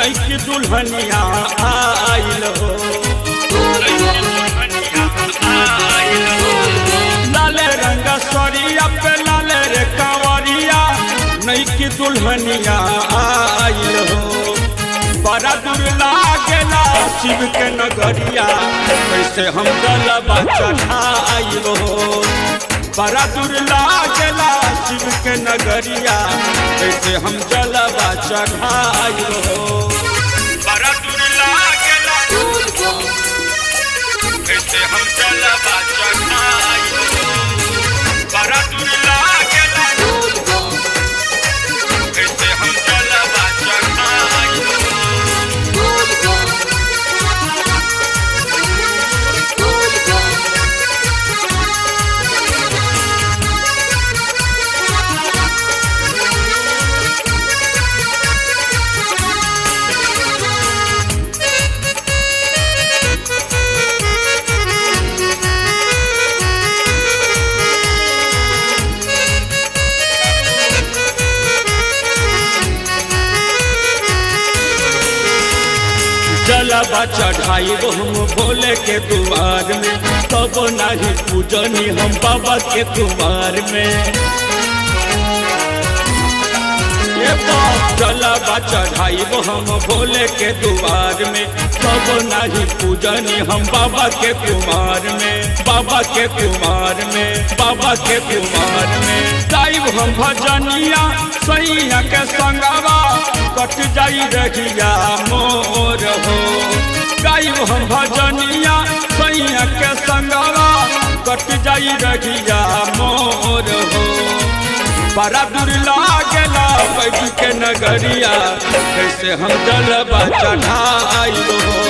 नैकी दुल्हनिया आइल हो। लाले रंग सरिया पे लाले रे कांवरिया नैकी दुल्हनिया आइल हो। बड़ा दूर लागेला शिव के नगरिया कैसे हम जलवा चढ़ाइब हो। बड़ा दूर लागेला शिव के नगरिया कैसे हम जलवा चढ़ाइब हो। बड़ा दूर लागेला कैसे हम जलवा चढ़ाइब हो। बड़ा दूर लागेला कैसे हम जलवा चढ़ाइब हो। जलवा चढ़ाइब हम भोले के द्वार में तब नहीं पूजनी हम बाबा के कुमार में। जलवा चढ़ाइब हम भोले के द्वार में तब नहीं पूजनी हम बाबा के कुमार में। बाबा के कुमार में बाबा के कुमार में गाइब हम भजनिया सैया के संगवा कट जाई रहिया मोर हो। गाइब हम भजनिया सैया के संगवा कट जाई रहिया मोर हो। बड़ा दूर लागेला बैठ के नगरिया कैसे हम जलवा चढ़ाइब हो।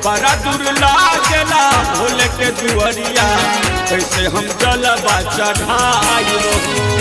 बड़ा दूर लागेला भोले के दुआरिया कैसे हम जलवा चढ़ाइब हो।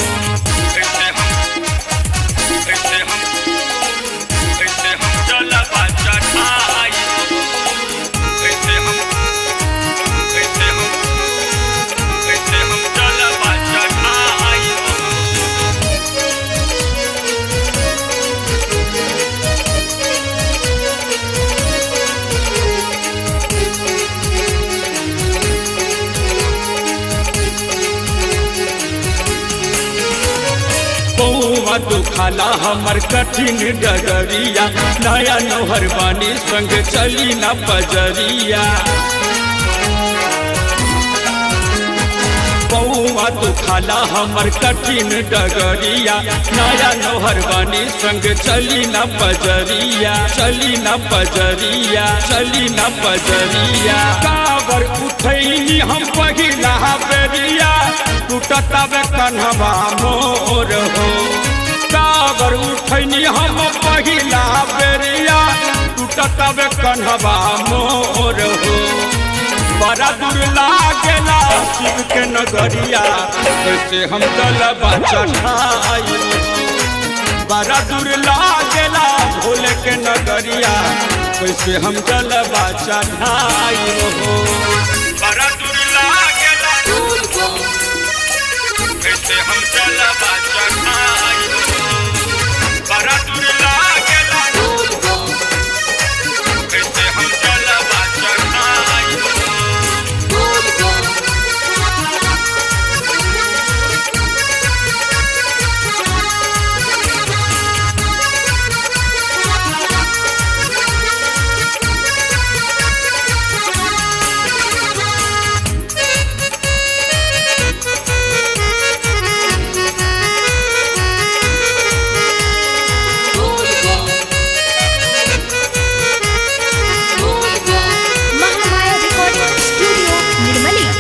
बउआ दुखाला हमर कठिन डगरिया नया नोहर बानी संग चली न बजरिया। बउआ दुखाला हमर कठिन डगरिया नया नोहर बानी संग चली न बजरिया। चली न बजरिया चली न बजरिया कावर उठैनी हम पहिला बेरिया टूटता बे कन्हवा मोर हो। कावर उठैनी हम पहिला बेरिया टूटता बे कन्हवा मोर हो। बड़ा दूर लागेला शिव के नगरिया कैसे हम जलवा चढ़ाइब हो। बड़ा दूर लागेला भोले के नगरिया कैसे हम जलवा चढ़ाइब हो। बड़ा दूर लागेला कैसे हम जलवा चढ़ाइब हो। बड़ा दूर लागेला कैसे हम जलवा चढ़ाइब हो।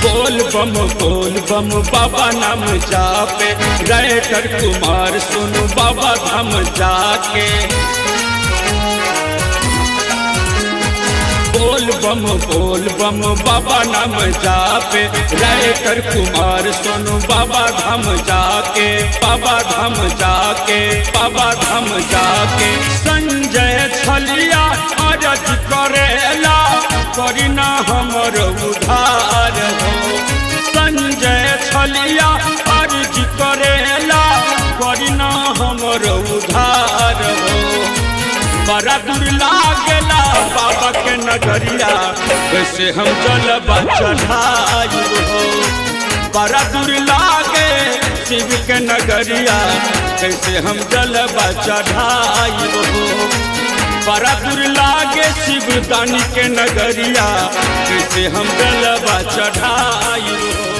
बोल बम बाबा नाम जापे राइटर कुमार सुनु बाबा धाम जाके। बोल बम बाबा नाम जापे राइटर कुमार सुनु बाबा धाम जाके। बाबा धाम जाके बाबा धाम जाके संजय छलिया अरज करेला करीना हमर उधार हो। संजय छलिया अर्ज करेला करीना हमर उधार हो। बड़ा दूर लागेला बाबा के नगरिया, कैसे हम जलवा चढ़ाई हो। बड़ा दूर लागे शिव के नगरिया, कैसे हम जलवा चढ़ाई हो। बड़ा दूर लागे शिव दानी के नगरिया, कैसे हम जलवा चढ़ाई हो।